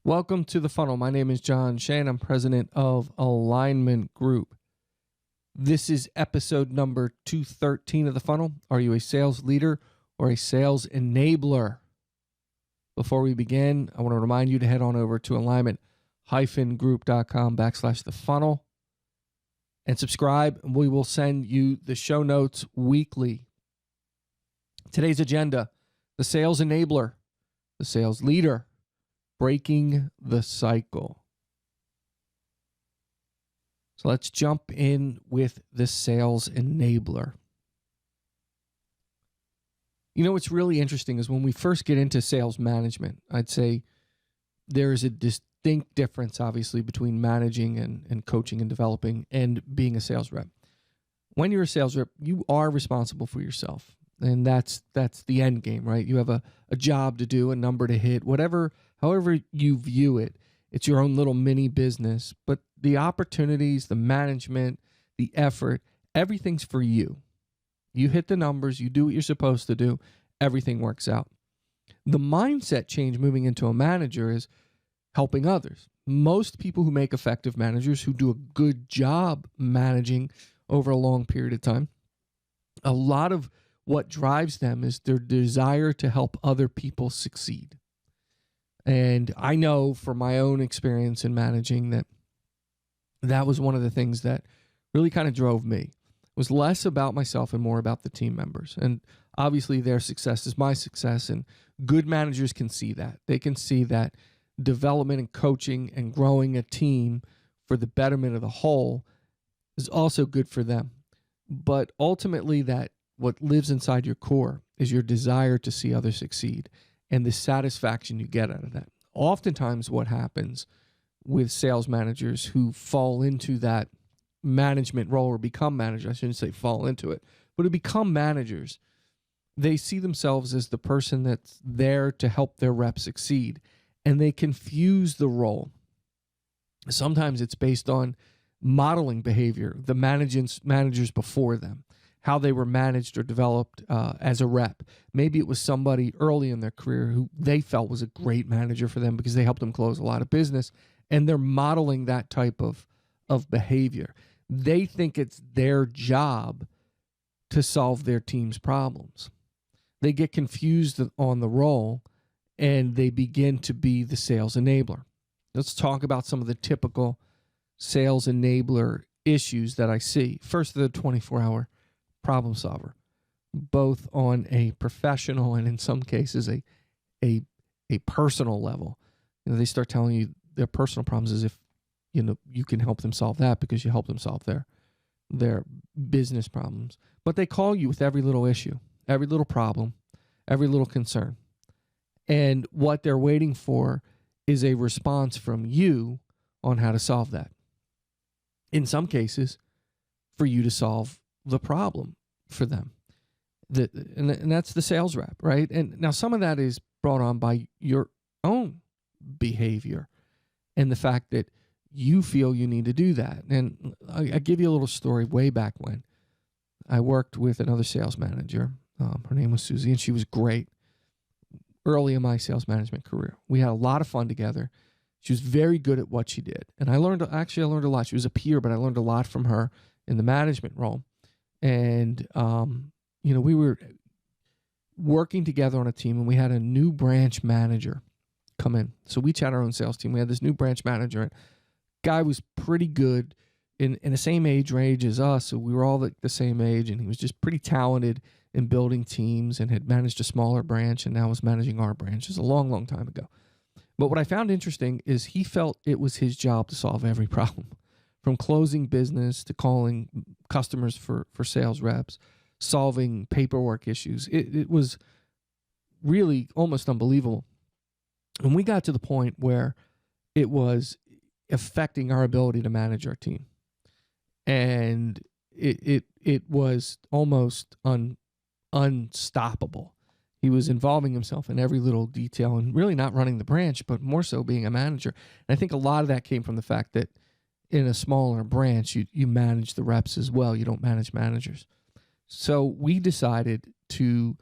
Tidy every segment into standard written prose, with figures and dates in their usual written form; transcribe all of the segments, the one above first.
Welcome to The Funnel. My name is John Shane. I'm president of Alignment Group. This is episode number 213 of The Funnel. Are you a sales leader or a sales enabler? Before we begin, I want to remind you to head on over to alignment-group.com/The Funnel and subscribe. And we will send you the show notes weekly. Today's agenda: the sales enabler, the sales leader, breaking the cycle. So let's jump in with the sales enabler. You know, what's really interesting is when we first get into sales management, I'd say there is a distinct difference, obviously, between managing and coaching and developing and being a sales rep. When you're a sales rep, you are responsible for yourself. And that's the end game, right? You have a job to do, a number to hit, however you view it. It's your own little mini business, but the opportunities, the management, the effort, everything's for you. You hit the numbers, you do what you're supposed to do, everything works out. The mindset change moving into a manager is helping others. Most people who make effective managers, who do a good job managing over a long period of time, a lot of what drives them is their desire to help other people succeed. And I know from my own experience in managing that was one of the things that really kind of drove me. It was less about myself and more about the team members. And obviously their success is my success, and good managers can see that. They can see that development and coaching and growing a team for the betterment of the whole is also good for them. But ultimately, that what lives inside your core is your desire to see others succeed and the satisfaction you get out of that. Oftentimes what happens with sales managers who fall into that management role or become managers, I shouldn't say fall into it, but to become managers, they see themselves as the person that's there to help their reps succeed, and they confuse the role. Sometimes it's based on modeling behavior, the managers before them, how they were managed or developed as a rep. Maybe it was somebody early in their career who they felt was a great manager for them because they helped them close a lot of business, and they're modeling that type of behavior. They think it's their job to solve their team's problems. They get confused on the role, and they begin to be the sales enabler. Let's talk about some of the typical sales enabler issues that I see. First, the 24-hour problem solver, both on a professional and in some cases a personal level. You know, they start telling you their personal problems as if you can help them solve that because you help them solve their business problems. But they call you with every little issue, every little problem, every little concern. And what they're waiting for is a response from you on how to solve that. In some cases, for you to solve the problem for them. And that's the sales rep, right? And now some of that is brought on by your own behavior and the fact that you feel you need to do that. And I give you a little story way back when. I worked with another sales manager. Her name was Susie, and she was great early in my sales management career. We had a lot of fun together. She was very good at what she did. And I learned a lot. She was a peer, but I learned a lot from her in the management role. And, we were working together on a team, and we had a new branch manager come in. So we each had our own sales team. We had this new branch manager, and guy was pretty good in the same age range as us. So we were all the same age, and he was just pretty talented in building teams and had managed a smaller branch and now was managing our branch. It was a long, long time ago. But what I found interesting is he felt it was his job to solve every problem, from closing business to calling customers for sales reps, solving paperwork issues. It was really almost unbelievable. And we got to the point where it was affecting our ability to manage our team. And it was almost unstoppable. He was involving himself in every little detail and really not running the branch, but more so being a manager. And I think a lot of that came from the fact that in a smaller branch, you manage the reps as well. You don't manage managers. So we decided to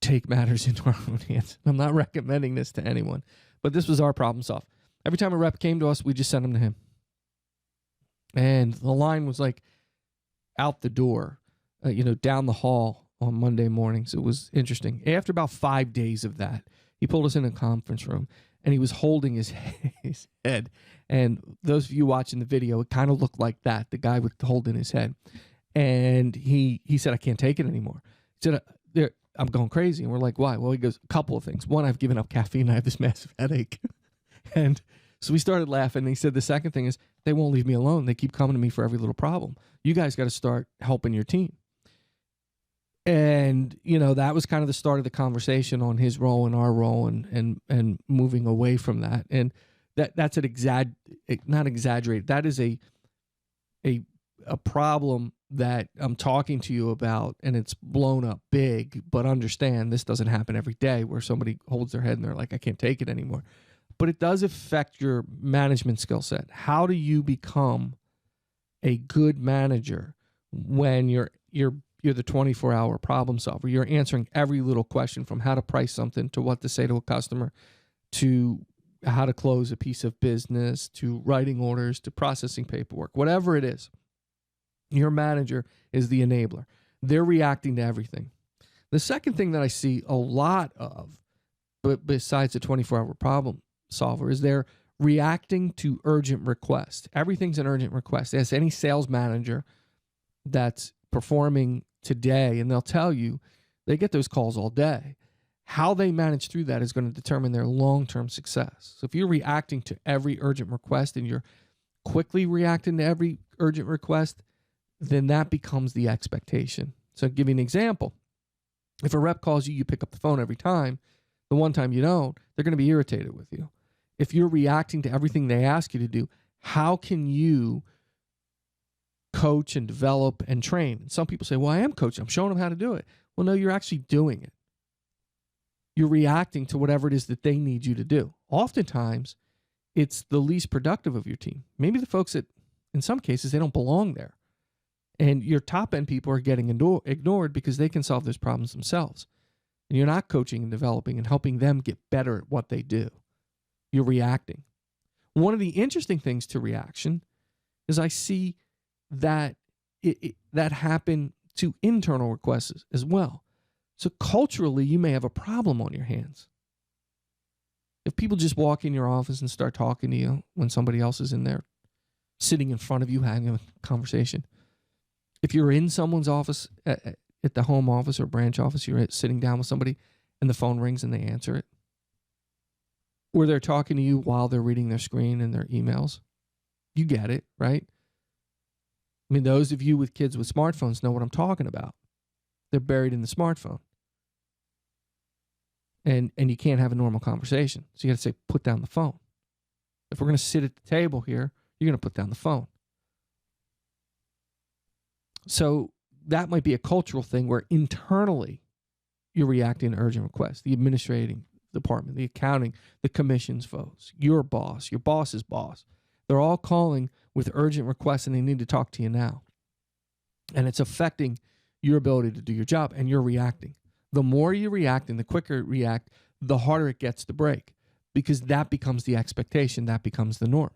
take matters into our own hands. I'm not recommending this to anyone, but this was our problem solve. Every time a rep came to us, we just sent them to him. And the line was like out the door, down the hall on Monday mornings. It was interesting. After about 5 days of that, he pulled us in a conference room and he was holding his head. And those of you watching the video, it kind of looked like that, the guy with holding his head. And he said, I can't take it anymore. He said, I'm going crazy. And we're like, why? Well, he goes, a couple of things. One, I've given up caffeine. I have this massive headache. And so we started laughing. And he said, the second thing is, they won't leave me alone. They keep coming to me for every little problem. You guys got to start helping your team. And, that was kind of the start of the conversation on his role and our role and moving away from that. And that's not exaggerated. That is a problem that I'm talking to you about, and it's blown up big, but understand this doesn't happen every day where somebody holds their head and they're like, I can't take it anymore. But it does affect your management skill set. How do you become a good manager when you're the 24-hour problem solver? You're answering every little question, from how to price something to what to say to a customer, to how to close a piece of business, to writing orders, to processing paperwork, whatever it is. Your manager is the enabler. They're reacting to everything. The second thing that I see a lot of, but besides the 24-hour problem solver, is they're reacting to urgent requests. Everything's an urgent request. Ask any sales manager that's performing today, and they'll tell you they get those calls all day. How they manage through that is going to determine their long-term success. So if you're reacting to every urgent request and you're quickly reacting to every urgent request, then that becomes the expectation. So I'll give you an example. If a rep calls you, you pick up the phone every time. The one time you don't, they're going to be irritated with you. If you're reacting to everything they ask you to do, how can you coach and develop and train? And some people say, well, I am coaching. I'm showing them how to do it. Well, no, you're actually doing it. You're reacting to whatever it is that they need you to do. Oftentimes, it's the least productive of your team. Maybe the folks that, in some cases, they don't belong there. And your top-end people are getting ignored because they can solve those problems themselves. And you're not coaching and developing and helping them get better at what they do. You're reacting. One of the interesting things to reaction is I see that that happen to internal requests as well. So culturally, you may have a problem on your hands. If people just walk in your office and start talking to you when somebody else is in there, sitting in front of you, having a conversation. If you're in someone's office, at the home office or branch office, you're sitting down with somebody and the phone rings and they answer it. Or they're talking to you while they're reading their screen and their emails. You get it, right? I mean, those of you with kids with smartphones know what I'm talking about. They're buried in the smartphone. And you can't have a normal conversation. So you got to say, put down the phone. If we're going to sit at the table here, you're going to put down the phone. So that might be a cultural thing where internally you're reacting to urgent requests. The administrating department, the accounting, the commissions folks, your boss's boss. They're all calling with urgent requests and they need to talk to you now. And it's affecting your ability to do your job, and you're reacting. The more you react and the quicker you react, the harder it gets to break, because that becomes the expectation, that becomes the norm.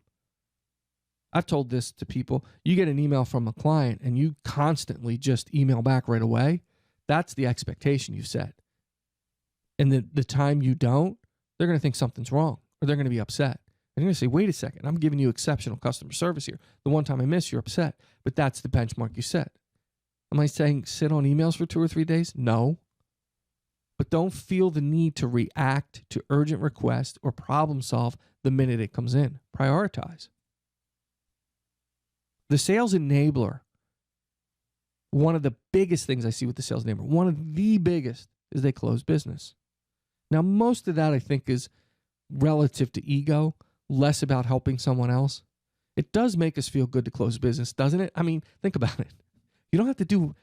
I've told this to people. You get an email from a client and you constantly just email back right away. That's the expectation you've set. And the time you don't, they're going to think something's wrong, or they're going to be upset. And you're going to say, wait a second, I'm giving you exceptional customer service here. The one time I miss, you're upset. But that's the benchmark you set. Am I saying sit on emails for 2 or 3 days? No. But don't feel the need to react to urgent requests or problem solve the minute it comes in. Prioritize. The sales enabler, one of the biggest things I see with the sales enabler, one of the biggest, is they close business. Now, most of that I think is relative to ego, less about helping someone else. It does make us feel good to close business, doesn't it? I mean, think about it. You don't have to do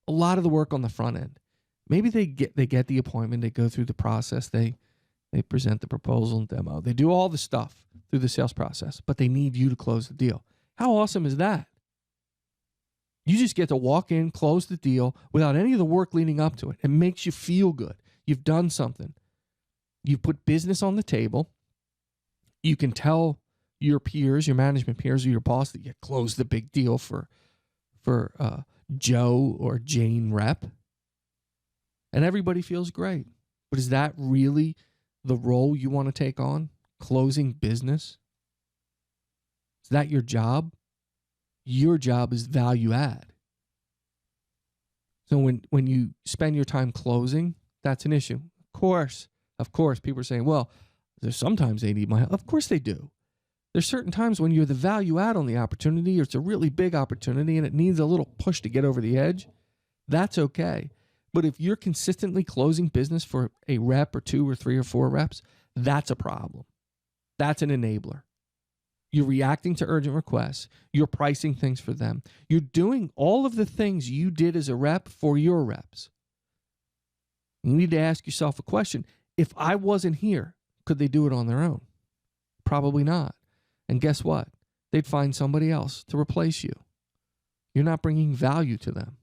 a lot of the work on the front end. Maybe they get the appointment, they go through the process, they present the proposal and demo. They do all the stuff through the sales process, but they need you to close the deal. How awesome is that? You just get to walk in, close the deal without any of the work leading up to it. It makes you feel good. You've done something. You've put business on the table. You can tell your peers, your management peers, or your boss that you closed the big deal for Joe or Jane rep, and everybody feels great. But is that really the role you want to take on? Closing business? Is that your job? Your job is value add. So when you spend your time closing, that's an issue. Of course, people are saying, well, there's sometimes they need my help. Of course they do. There's certain times when you're the value add on the opportunity, or it's a really big opportunity and it needs a little push to get over the edge. That's okay. But if you're consistently closing business for a rep or 2 or 3 or 4 reps, that's a problem. That's an enabler. You're reacting to urgent requests. You're pricing things for them. You're doing all of the things you did as a rep for your reps. You need to ask yourself a question. If I wasn't here, could they do it on their own? Probably not. And guess what? They'd find somebody else to replace you. You're not bringing value to them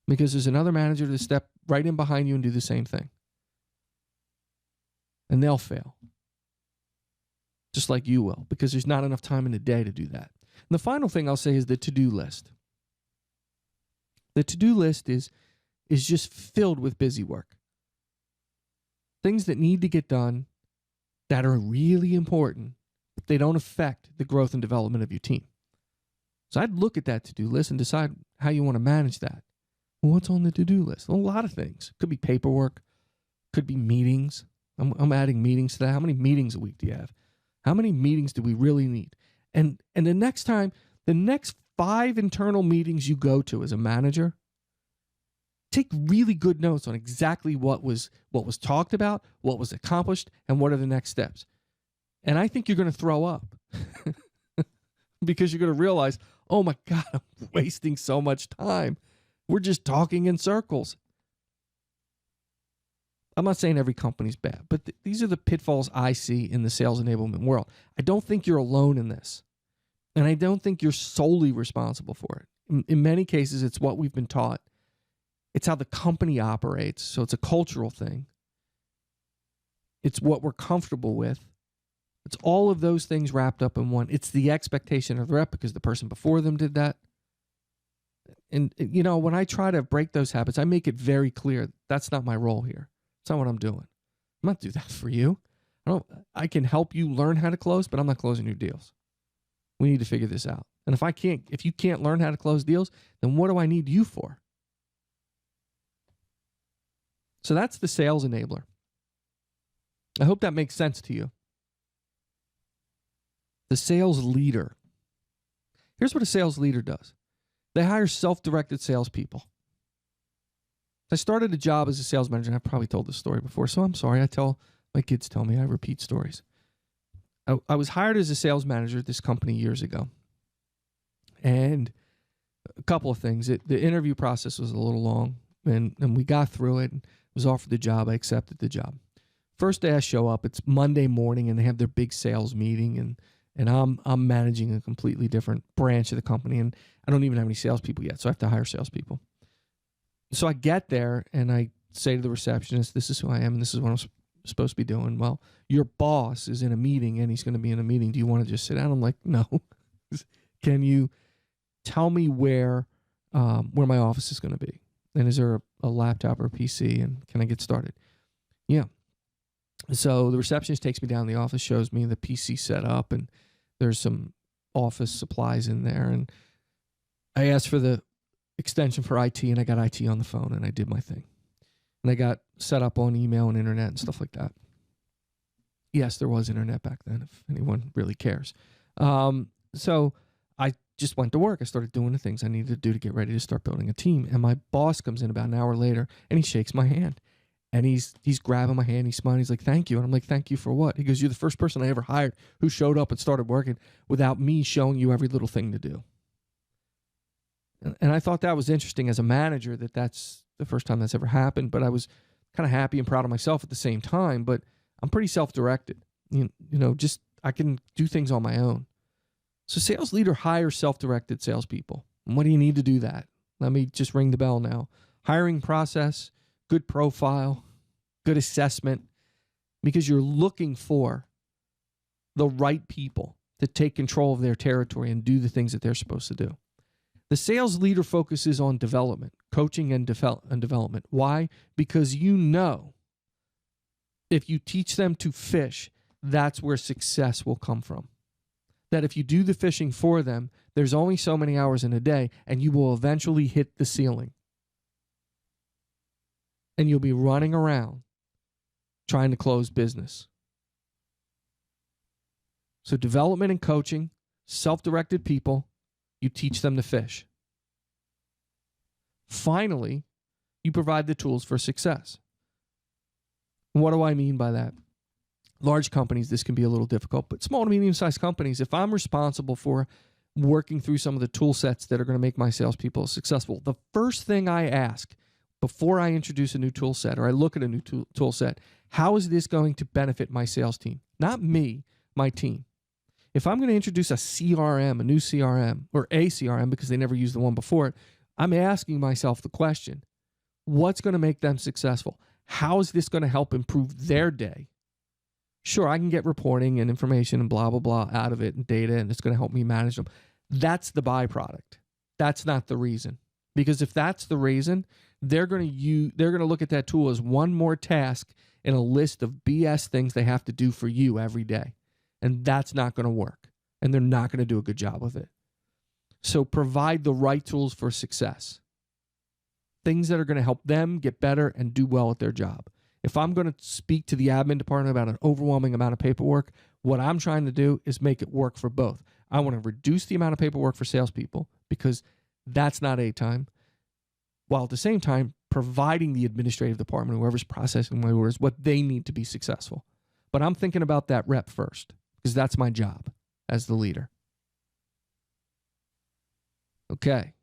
because there's another manager to step right in behind you and do the same thing. And they'll fail. Just like you will, because there's not enough time in the day to do that. And the final thing I'll say is the to-do list. The to-do list is just filled with busy work. Things that need to get done that are really important, but they don't affect the growth and development of your team. So I'd look at that to-do list and decide how you want to manage that. Well, what's on the to-do list? A lot of things. Could be paperwork. Could be meetings. I'm adding meetings to that. How many meetings a week do you have? How many meetings do we really need? And the next 5 internal meetings you go to as a manager, take really good notes on exactly what was talked about, what was accomplished, and what are the next steps. And I think you're going to throw up because you're going to realize, oh my God, I'm wasting so much time. We're just talking in circles. I'm not saying every company's bad, but these are the pitfalls I see in the sales enablement world. I don't think you're alone in this. And I don't think you're solely responsible for it. In many cases, it's what we've been taught. It's how the company operates. So it's a cultural thing. It's what we're comfortable with. It's all of those things wrapped up in one. It's the expectation of the rep because the person before them did that. And, you know, when I try to break those habits, I make it very clear that's not my role here. It's not what I'm doing. I'm not doing that for you. I can help you learn how to close, but I'm not closing your deals. We need to figure this out. And if you can't learn how to close deals, then what do I need you for? So that's the sales enabler. I hope that makes sense to you. The sales leader. Here's what a sales leader does. They hire self-directed salespeople. I started a job as a sales manager, and I've probably told this story before, so I'm sorry. My kids tell me I repeat stories. I was hired as a sales manager at this company years ago. And a couple of things. The interview process was a little long, and we got through it and was offered the job. I accepted the job. First day I show up, it's Monday morning, and they have their big sales meeting, and I'm managing a completely different branch of the company, and I don't even have any salespeople yet, so I have to hire salespeople. So I get there, and I say to the receptionist, this is who I am, and this is what I'm supposed to be doing. Well, your boss is in a meeting, and he's going to be in a meeting. Do you want to just sit down? I'm like, no. Can you tell me where my office is going to be? And is there a laptop or a PC, and can I get started? Yeah. So the receptionist takes me down to the office, shows me the PC set up, and there's some office supplies in there. And I asked for the extension for IT, and I got IT on the phone, and I did my thing. And I got set up on email and internet and stuff like that. Yes, there was internet back then, if anyone really cares. So I just went to work. I started doing the things I needed to do to get ready to start building a team. And my boss comes in about an hour later, and he shakes my hand. And he's grabbing my hand, he's smiling, he's like, thank you. And I'm like, thank you for what? He goes, you're the first person I ever hired who showed up and started working without me showing you every little thing to do. And I thought that was interesting as a manager, that's the first time that's ever happened. But I was kind of happy and proud of myself at the same time. But I'm pretty self-directed. You know, just I can do things on my own. So sales leader hires self-directed salespeople. And what do you need to do that? Let me just ring the bell now. Hiring process, good profile, good assessment, because you're looking for the right people to take control of their territory and do the things that they're supposed to do. The sales leader focuses on development, coaching and development. Why? Because you know if you teach them to fish, that's where success will come from. That if you do the fishing for them, there's only so many hours in a day, and you will eventually hit the ceiling. And you'll be running around trying to close business. So development and coaching, self-directed people, you teach them to fish. Finally, you provide the tools for success. What do I mean by that? Large companies, this can be a little difficult, but small to medium-sized companies, if I'm responsible for working through some of the tool sets that are going to make my salespeople successful, the first thing I ask before I introduce a new tool set or I look at a new tool set, how is this going to benefit my sales team? Not me, my team. If I'm going to introduce a CRM, a new CRM, or a CRM because they never used the one before it, I'm asking myself the question, what's going to make them successful? How is this going to help improve their day? Sure, I can get reporting and information and blah, blah, blah out of it and data, and it's going to help me manage them. That's the byproduct. That's not the reason. Because if that's the reason, they're going to look at that tool as one more task in a list of BS things they have to do for you every day. And that's not going to work. And they're not going to do a good job with it. So provide the right tools for success. Things that are going to help them get better and do well at their job. If I'm going to speak to the admin department about an overwhelming amount of paperwork, what I'm trying to do is make it work for both. I want to reduce the amount of paperwork for salespeople because that's not A time, while at the same time providing the administrative department, whoever's processing my orders, what they need to be successful. But I'm thinking about that rep first because that's my job as the leader. Okay,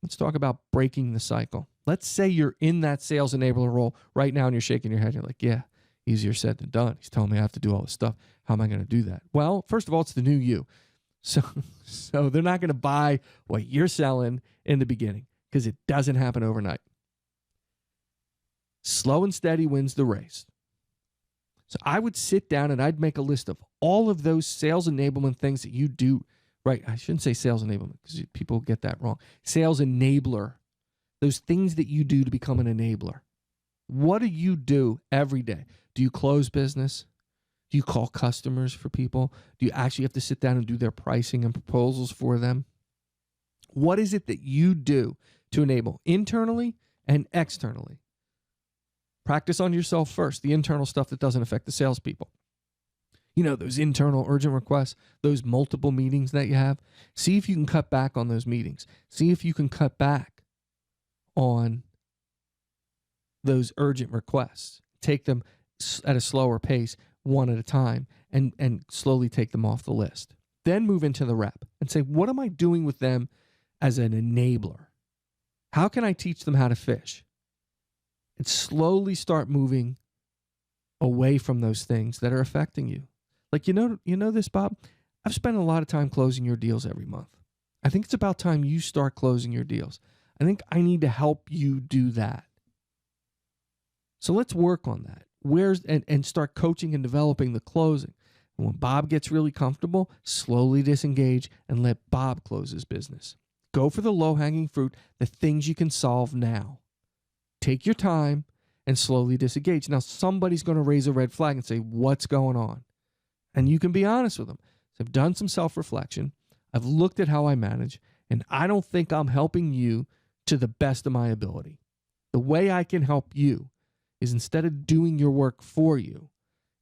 let's talk about breaking the cycle. Let's say you're in that sales enabler role right now and you're shaking your head. You're like, yeah, easier said than done. He's telling me I have to do all this stuff. How am I going to do that? Well, first of all, it's the new you. So they're not going to buy what you're selling in the beginning because it doesn't happen overnight. Slow and steady wins the race. So I would sit down and I'd make a list of all of those sales enablement things that you do. Right, I shouldn't say sales enablement because people get that wrong. Sales enabler. Those things that you do to become an enabler. What do you do every day? Do you close business? Do you call customers for people? Do you actually have to sit down and do their pricing and proposals for them? What is it that you do to enable internally and externally? Practice on yourself first, the internal stuff that doesn't affect the salespeople. You know, those internal urgent requests, those multiple meetings that you have. See if you can cut back on those meetings. See if you can cut back on those urgent requests. Take them at a slower pace, one at a time, and slowly take them off the list. Then move into the rep and say, what am I doing with them as an enabler? How can I teach them how to fish? And slowly start moving away from those things that are affecting you. Like, you know this, Bob? I've spent a lot of time closing your deals every month. I think it's about time you start closing your deals. I think I need to help you do that. So let's work on that. And start coaching and developing the closing. And when Bob gets really comfortable, slowly disengage and let Bob close his business. Go for the low-hanging fruit, the things you can solve now. Take your time and slowly disengage. Now, somebody's going to raise a red flag and say, what's going on? And you can be honest with them. So I've done some self-reflection. I've looked at how I manage, and I don't think I'm helping you to the best of my ability. The way I can help you is instead of doing your work for you,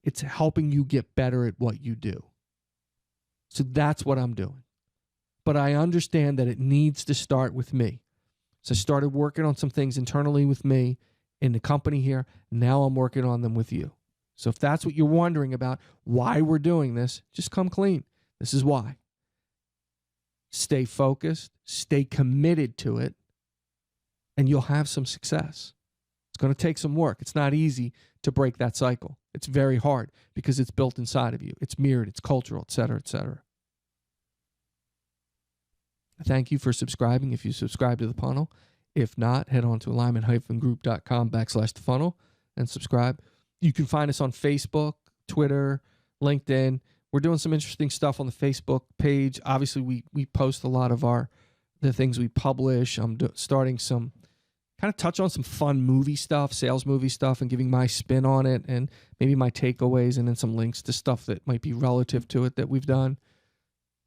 it's helping you get better at what you do. So that's what I'm doing. But I understand that it needs to start with me. So I started working on some things internally with me in the company here. Now I'm working on them with you. So if that's what you're wondering about, why we're doing this, just come clean. This is why. Stay focused, stay committed to it, and you'll have some success. It's going to take some work. It's not easy to break that cycle. It's very hard because it's built inside of you. It's mirrored, it's cultural, et cetera, et cetera. Thank you for subscribing if you subscribe to the funnel. If not, head on to alignment-group.com/thefunnel and subscribe. You can find us on Facebook, Twitter, LinkedIn. we're doing some interesting stuff on the Facebook page. Obviously, we post a lot of the things we publish. I'm starting some kind of touch on some fun movie stuff, sales movie stuff, and giving my spin on it and maybe my takeaways, and then some links to stuff that might be relative to it that we've done.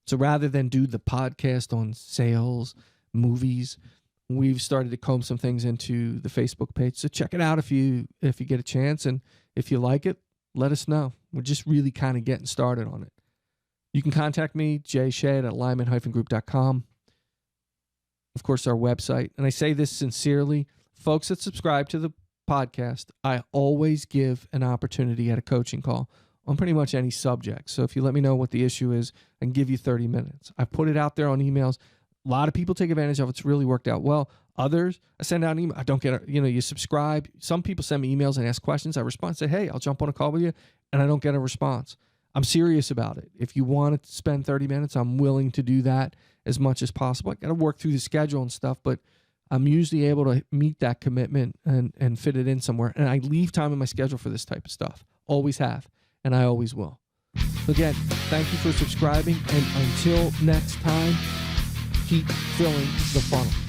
So rather than do the podcast on sales, movies, we've started to comb some things into the Facebook page. So check it out if you get a chance. And if you like it, let us know. We're just really kind of getting started on it. You can contact me, jshade at lyman-group.com. Of course, our website. And I say this sincerely, folks that subscribe to the podcast, I always give an opportunity at a coaching call on pretty much any subject. So if you let me know what the issue is, I can give you 30 minutes. I put it out there on emails. A lot of people take advantage of it. It's really worked out well. Others, I send out an email. I don't get it. You subscribe. Some people send me emails and ask questions. I respond, say, hey, I'll jump on a call with you. And I don't get a response. I'm serious about it. If you want to spend 30 minutes, I'm willing to do that as much as possible. I got to work through the schedule and stuff, but I'm usually able to meet that commitment and fit it in somewhere. And I leave time in my schedule for this type of stuff. Always have, and I always will. Again, thank you for subscribing, and until next time, keep filling the funnel.